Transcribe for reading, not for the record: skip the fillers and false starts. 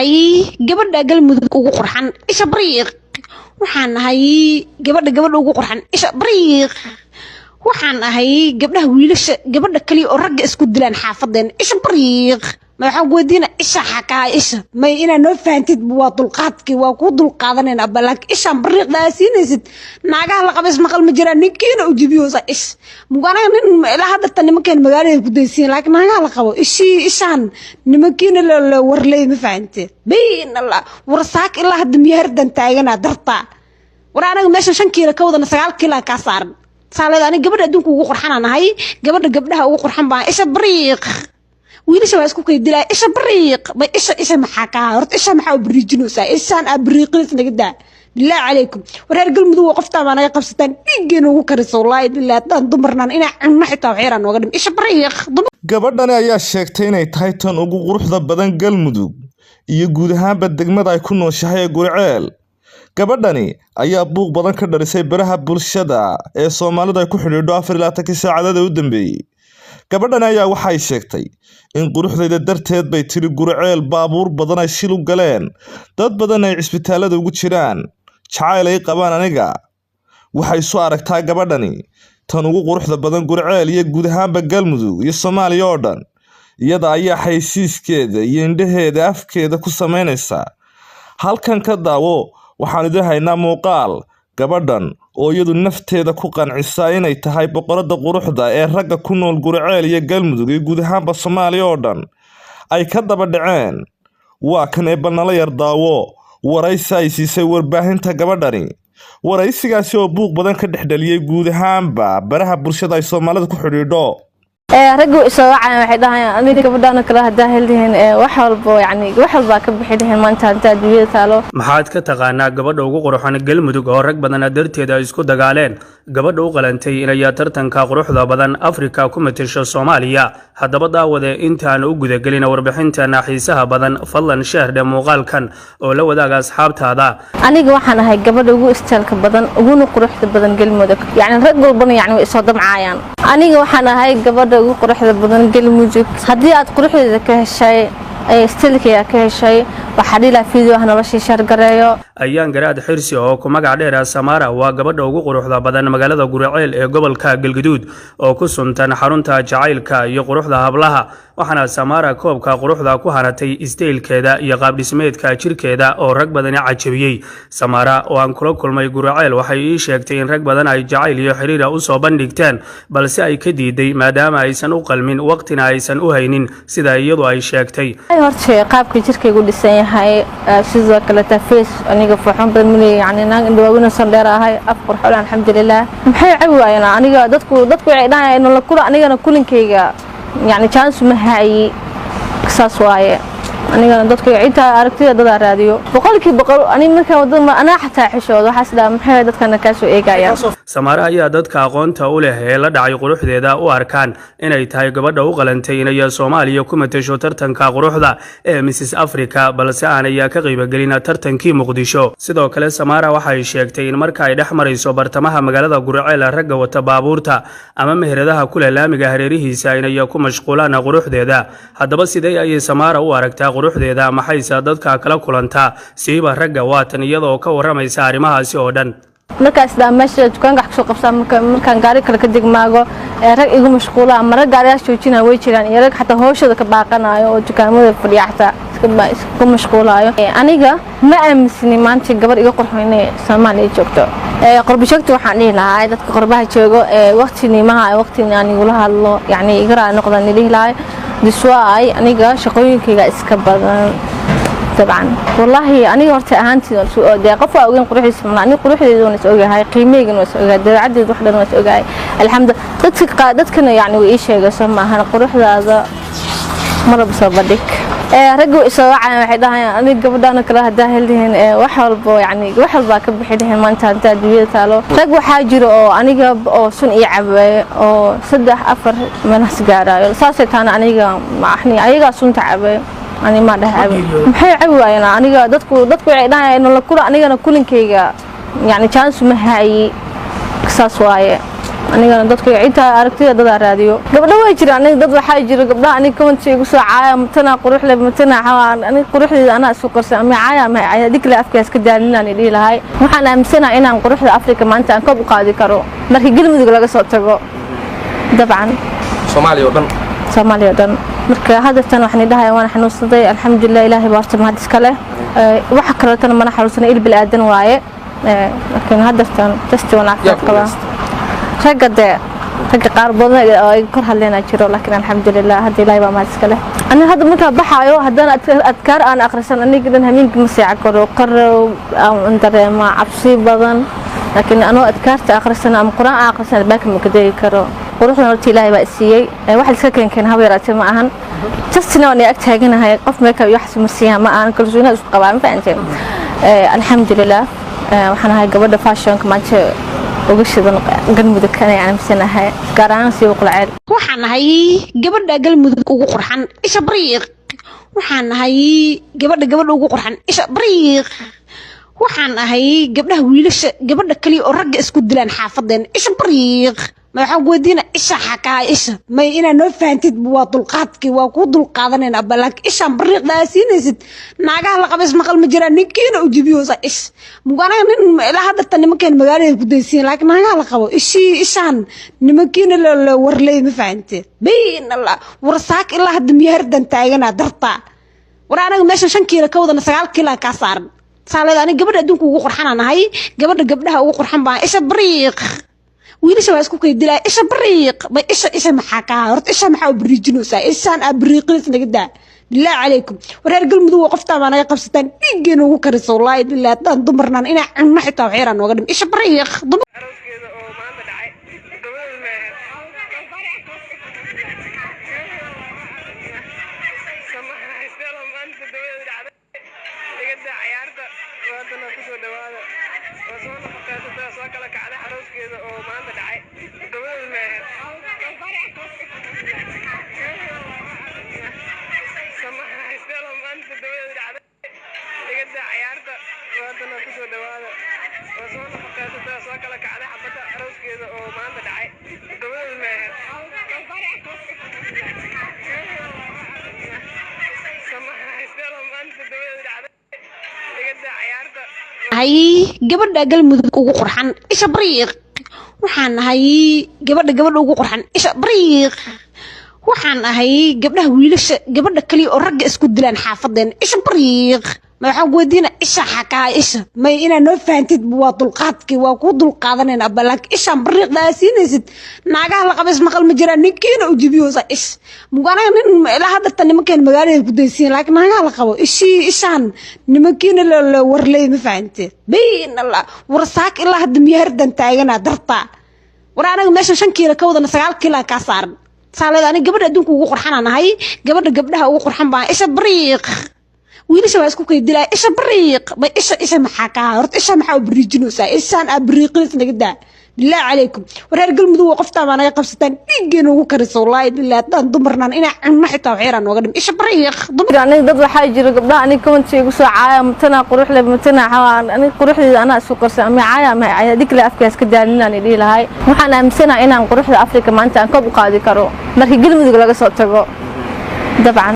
هاي قبل قلب وقرحن إيش بريق وحن هاي قبل وقرحن إيش بريق وحن هاي قبلها ويلش قبل كلي أرجع اسكت دلنا حافظين إيش بريق ما حودينا إيش حكاية إيش ما إنا نفهمت بواطل قاتك وقود القاضين أبلك إيش بريق لا سينست ناقة لقى بس مقال مجرى نكين وجبيوزا إيش مقارنة لا هذا التاني ممكن مقالة قديسين لكن ناقة لقى إيشان نمكين الورلي ما فهمت بين الله ورساك إلا هدم يهردن تاينا درطا ورانا ماشي 5 كيلو كودا 9 كيلو كاسار صار أنا قبل أدونك وقرحنا أنا هاي قبلها وقرحن بقى إيش بريق ويلش ما يسكوك يدلا إيش بريق ما إيش محاكا رت إيش محاو بريجنوسا إيش أنا بريق نسنا قدا بالله عليكم ورجال مدو وقفت معنا قفستان يجينا وكرس والله بالله دمرنا إنا عنا حتى وعيران وقدم إيش بريق gabadhani ayaa sheegtay inay tahay tan ugu quruxda badan galmudug iyo guud ahaanba degmada ay ku nooshahay Gurceel gabadhani ayaa buuq badan ka dharisay baraha bulshada ee Soomaalidu ay ku xidhiidho 24 saacadood u dambeeyay gabadhani ayaa waxay sheegtay in quruxdeeda darteed bay tiri Gurceel baabuur badan ay shil u galeen dad badan ay isbitaalada ugu jiraan jacayl ay qabaan aniga waxay soo aragtaa gabadhani tan ugu quruxda badan Gurceel iyo guud ahaanba Galmudug iyo Soomaaliya oo dhan iyada ayaa xaysiiskeeda iyo indhaheeda afkeeda ku sameynaysa halkan ka daawo waxaan idin haynaa muuqaal gabadhan oo iyadu nafteeda ku qancisa inay tahay boqorada quruxda ee ragga ku nool Gurceel iyo Galmudug iyo guud ahaanba Soomaaliya oo dhan ay ka daba dhaceen waa kan ee banala yar daawo waraysi ay siisay warbaahinta gabadhani waraysigaasi oo buuq badan ka dhexdhaliyay guud ahaanba baraha bulshada ay Soomaalidu ku xidhiidho raggu isoo wacay waxay dhahaan aniga gabadhana kala hadaa heldiin wax walba ka bixideen maanta inta adduunyada taalo maxaad ka taqaanaa gabadha ugu quruxan Galmudug oo rag badan darteeda isku dagaaleen gabadha u qalantay inay tartanka quruxda badan Afrika ku matasho Soomaaliya hadaba daawade intaan u gudagelin warbixinta xiisaha badan fadlan shaahda muuqaalkan oo la wadaaga asxaabtaada aniga waxaan ahay gabadha ugu istaalka badan ugu quruxda badan Galmudug rag walbana way soo damcaayaan aniga waxaan ahay gabadha ugu quruxda badan Galmudug hadii aad quruxdeeda ka heshay ay istilkiya ka heshay waxa dhila fiideo ah nolosha shar gareeyo ayaan garaad xirsi oo ku magac dheer Samara waa gabadha ugu quruxda badan magaalada Gurceel ee gobolka Galgaduud oo ku suntan xarunta jacaylka iyo quruxda hablaha waxana Samara koobka quruxda ku haratay isteelkeeda iyo qaab dhismeedka jirkeeda oo rag badan cajabiyay Samara oo aan kula kulmay Gurceel waxay ii sheegtay in rag badan ay jacayl iyo xiriir u soo bandhigteen balse ay ka diiday maadaama aysan u qalmin waqtina aysan u haynin sida iyadu ay sheegtay horta qaabka jirkeygu dhisan yahay sidoo kale tafiis aniga fuuxan badan milay naag indhawaawina san dheer ahay afqor xoolo alxamdulillah maxay caawiyayna aniga dadku waxay dhaayeen la kula anigana kulinkeyga chance ma hayi saas waaye anigana dadku inta aragtida dad raadiyo boqolkiiba boqol aniga marka wadada ana xataa xishoodo waxa sida maxay dadkana ka soo eegayaan Samara ayaa dadka aqoonta u leh ee la dhacay quruxdeeda u arkaan inay tahay gabadha u qalantay inay Soomaaliya ku matasho tartanka quruxda ee Mrs Africa balse aanay ka qayb galin tartankii Muqdisho sidoo kale Samara waxay sheegtay in marka ay dhaxmarayso bartamaha magaalada Gurceel ragga wata baabuurta ama meheradaha kula laamiga hareerihiisa inay ku mashquulaan quruxdeeda hadaba sidee ay Samara u aragtaa quruxdeeda maxaysa dadka kala kulanta siiba ragga waatan iyadoo ka waramaysa arimahaasi oo dhan markaas meesha dukaanka xaq soo qabsan markaan gaari kale ka degmaago rag igu mashquula ama rag gaariyaasha joojina way jiraan iyo rag xataa hooshooda ka baaqanayo oo dukaamada fadhiyaxta iska mashquulayo aniga ma aaminsani maanta gabar iga qurxoon ee Soomaaliya joogto qurbi joogto waxaan dhihi lahaa dadka qurbaha joogo waqtiga anigu la hadlo igara noqdaan dhihi lahaa diswaay aniga shaqooyinkayga iska badan طبعا والله أنا قرت أهانتي ده قفوا أوجين قروحي سمنا أنا قروحي دون سوجي هاي قيمة جن سوجي ده عدد واحدة دون سوجي الحمد لله تذكرنا وإيش هي قسمة هنا قروح هذا مرة بصبدك رجوا إسراع واحد أنا قبل أنا كره ده هلهن وحلب وحلب كب حدهن ما أنت الدنيا تالو رجوا حاجر أو أنا جاب أو سن يعب أو صدق أفر من سجارة صارت أنا ما إحنا أيها سن تعب أنا ما ده محي عوينا أنا dadku waxay dhaayeen la kula anigana kulinkeyga chance ma hayi saas waaye anigana dadku inta aragtida dad raadiyo gabdho way jiraan aniga dad waxa jira gabdhaha aniga comment igu soo caaya matana qurux leh matana aniga quruxdeeda ana isku qarsan ama caaya ma caaya dikla afkaas ka daalinaan idii lahay waxaan aaminsanahay inaan quruxda Afrika maanta aan ka qaadi karo markii galmudug laga soo tago dabcan Soomaaliya dan marka hadaftan waxaan idhahay waan xanuunsaday alxamdulillah ilaahay baarta mahad iska leh waxa kale tan mana xanuunsanay bil aadan waaye laakiin hadaftan tasti wana qaba ragade rag qaar badan ay kor hadleena jiro laakiin alxamdulillah hadii ilaahay baa mahad iska leh ana hadda marka baxayo hadana adkaar aan akhrisan aniga dan hameenka ma sii karo aan dareema cabsi badan laakiin anoo adkaarta akhrisan ama quraan akhrisan baak ma kadeey karo quruxda horta ilaahay baa siiyay waxa iska keenkeen habeeraatay ma ahan tasna aan ag taaganahay qof meeka iyo xasmo siyaa ma aan kalsoona isku qabaan faanteen alxamdulillah waxaan ahay gabadha fashion-ka maanta ugu shidan galmudug kan aan amsanahay garaan si uqlaceel waxaan ahay gabadha galmudug ugu qurxan isha bariiq waxaan ahay gabadha ugu qurxan isha bariiq waxaan ahay gabdhaha wiilasha gabadha kaliya oo ragga isku dilaan xaafadeen isha bariiq ma waxaan weydiina isha xakaa isha may inaa noo fahamtid waa dulqaadkii waa ku dulqaadanayna balaak ishaan bariiqda siinaysid naagaha la qabays maqal ma jiraan ninkiina u jibiyoosa ish muganaga nin ilaa hadda tan nimankeen magaalada ku daysiin laakiin naagaha la qabo ishaan nimankiina la warlay ma fahamtid bayn allah warsaak ilaa hadda miyardan taagana darta war anaga meesha 5 kiilo ka wadana 9 kiilo ka saaran saaleed aniga gabadha adduunka ugu qurxanahay gabadha ugu qurxan baa isha bariiq wiilasha waa isku kaydilaa isha bariiq bay isha maxaa ka horta isha maxaa bariijinaysaa ishaan abriiqis naga daa bilaa calaykum wareer galmudug qofta ma naga qabsataan dhiigeen ugu kariso wallahi bilaa tan dumarnaan ina cunno xitaa waxyaraan nooga dhim isha bariiq aroskeeda oo maanta dhacay gabadha meher samaha istela maanta gabadha dhacday digada ciyaarta wadana ku soo dhawaada soo nafaqada soo kala kacday aroskeeda oo maanta dhacay gabadha meher samaha istela maanta gabadha dhacday digada ciyaarta wadana ku soo dhawaada soo nafaqada soo kala kacday xabada aroskeeda oo maanta dhacay gabadha meher samaha istela maanta gabadha dhacday digada ciyaarta hay gabadha galmudug ugu qurxan isha bariiq waxaan ahay gabadha ugu qurxan isha bariiq waxaan ahay gabdhaha wiilasha gabadha kaliya oo ragga isku dilaan xaafadeen isha bariiq ma waxaan weydiina isha xakaa isha may inaa noo fahamtid waa dulqaadkii waa ku dulqaadanayna balaak ishaan bariiqda siinaysid naagaha la qabays maqal ma jiraan ninkiina u jibiyoosa ish muganaga nin ilaa hadda tan nimankeen magaalada ku daysiin laakiin naagaha la qabo ishaan nimankiina la warlay ma fahamtid bayn allah warsaak ilaa hadda miyardan taagana darta war anaga meesha 5 kiilo ka wadana 9 kiilo ka saaran saaleed aniga gabadha adduunka ugu qurxanahay gabadha ugu qurxan baa isha bariiq wiilasha waa isku kaydilaa isha bariiq bay isha maxaa ka horta isha maxaa bariijinaysaa ishaan abriiqis naga daa bilaa calaykum wareer galmudug qofta ma naga qabsataan dhiigeen ugu kariso wallahi bilaa tan dumarnaan ina cunno xitaa waxyaraan nooga dhim isha bariiq aniga dad waxa jira gabdhaha aniga comment igu soo caaya matana qurux leh matana aniga quruxdeeda ana isku qarsan ama caaya ma caaya dikla afkaas ka daalinaan idii lahay waxaan aaminsanahay inaan quruxda Afrika maanta aan ka qaadi karo markii galmudug laga soo tago dabcan